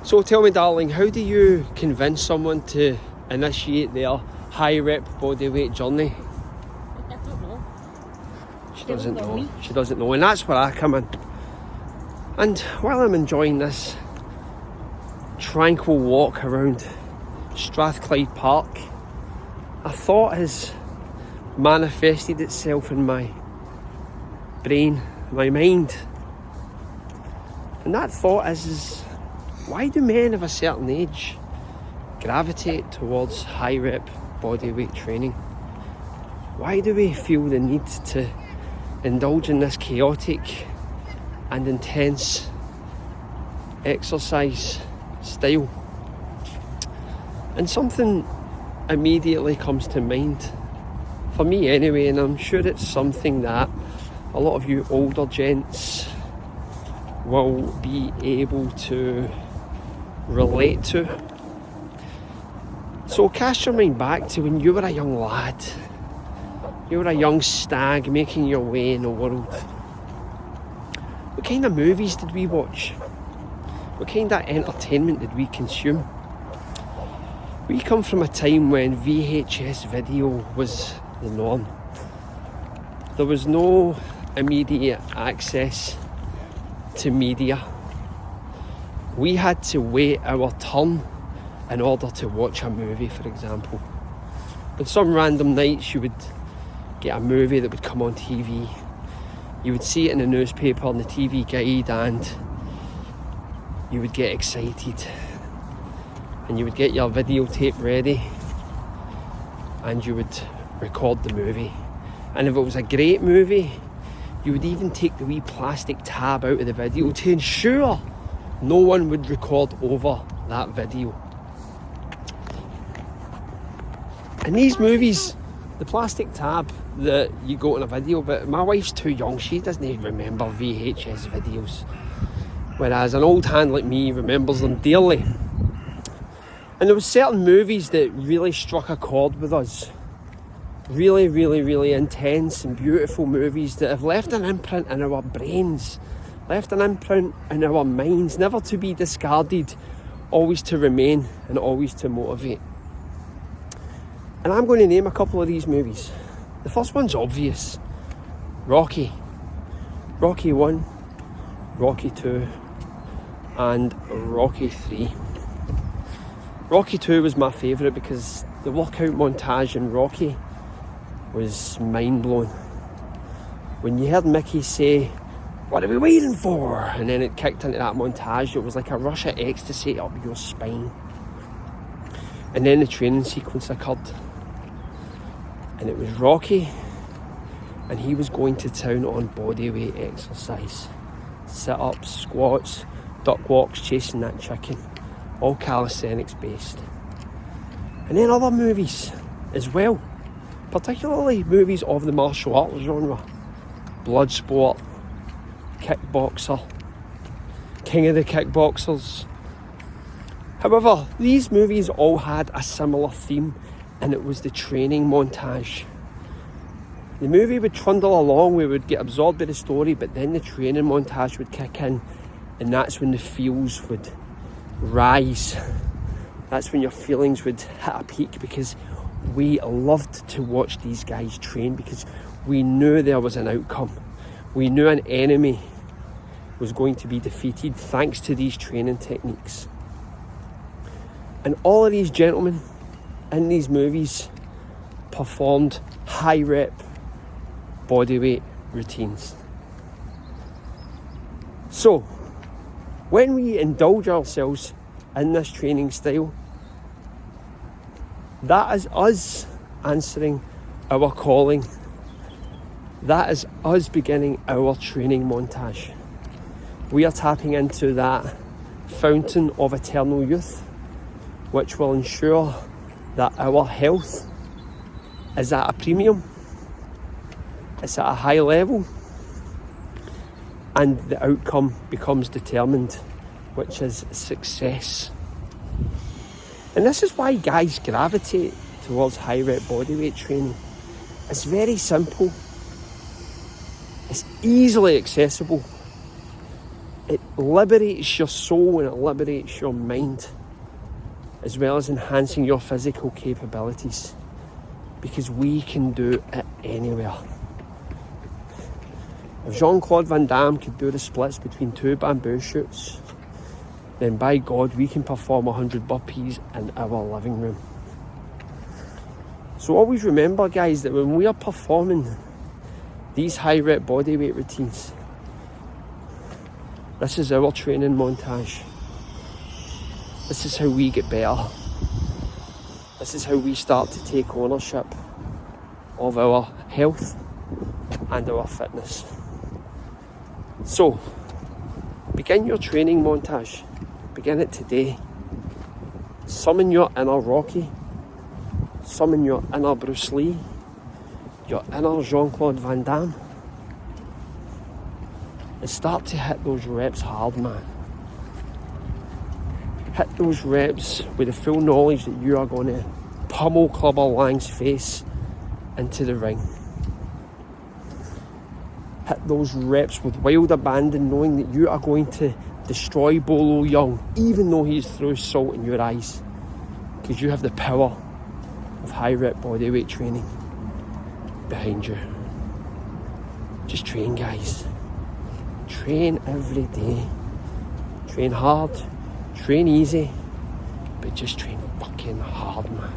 So tell me, darling, how do you convince someone to initiate their high rep bodyweight journey? I don't know. She doesn't know. She doesn't know, and that's where I come in. And while I'm enjoying this tranquil walk around Strathclyde Park, a thought has manifested itself in my brain, my mind. And that thought is why do men of a certain age gravitate towards high rep bodyweight training? Why do we feel the need to indulge in this chaotic and intense exercise style? And something immediately comes to mind, for me anyway, and I'm sure it's something that a lot of you older gents will be able to relate to. So cast your mind back to when you were a young lad. You were a young stag making your way in the world. What kind of movies did we watch? What kind of entertainment did we consume? We come from a time when VHS video was the norm. There was no immediate access to media. We had to wait our turn in order to watch a movie, for example. But some random nights you would get a movie that would come on TV. You would see it in the newspaper and the TV guide, and you would get excited. And you would get your videotape ready and you would record the movie. And if it was a great movie, you would even take the wee plastic tab out of the video to ensure no one would record over that video. In these movies, the plastic tab that you got in a video, but my wife's too young, she doesn't even remember VHS videos. Whereas an old hand like me remembers them dearly. And there was certain movies that really struck a chord with us. Really, really, really intense and beautiful movies that have left an imprint in our brains, left an imprint in our minds, never to be discarded, always to remain and always to motivate. And I'm going to name a couple of these movies. The first one's obvious. Rocky. Rocky 1, Rocky 2, and Rocky 3. Rocky 2 was my favourite because the workout montage in Rocky was mind-blowing. When you heard Mickey say, "What are we waiting for?" and then it kicked into that montage, it was like a rush of ecstasy up your spine. And then the training sequence occurred. And it was Rocky, and he was going to town on bodyweight exercise. Sit-ups, squats, duck walks, chasing that chicken. All calisthenics based. And then other movies as well, particularly movies of the martial arts genre. Bloodsport, Kickboxer, King of the Kickboxers. However, these movies all had a similar theme, and it was the training montage. The movie would trundle along, we would get absorbed by the story, but then the training montage would kick in, and that's when the feels would rise. That's when your feelings would hit a peak, because we loved to watch these guys train, because we knew there was an outcome. We knew an enemy was going to be defeated thanks to these training techniques. And all of these gentlemen in these movies performed high rep bodyweight routines. So when we indulge ourselves in this training style, that is us answering our calling. That is us beginning our training montage. We are tapping into that fountain of eternal youth, which will ensure that our health is at a premium, it's at a high level, and the outcome becomes determined, which is success. And this is why guys gravitate towards high rep bodyweight training. It's very simple, it's easily accessible, It liberates your soul and it liberates your mind, as well as enhancing your physical capabilities, because we can do it anywhere. If Jean-Claude Van Damme could do the splits between 2 bamboo shoots, then by God, we can perform 100 burpees in our living room. So always remember, guys, that when we are performing these high rep bodyweight routines, this is our training montage. This is how we get better. This is how we start to take ownership of our health and our fitness. So, begin your training montage. Begin it today. Summon your inner Rocky. Summon your inner Bruce Lee. Your inner Jean-Claude Van Damme. And start to hit those reps hard, man. Hit those reps with the full knowledge that you are going to pummel Clubber Lang's face into the ring. Hit those reps with wild abandon, knowing that you are going to destroy Bolo Young, even though he's through salt in your eyes, because you have the power of high rep bodyweight training behind you. Just train, guys. Train every day. Train hard, train easy, but just train fucking hard, man.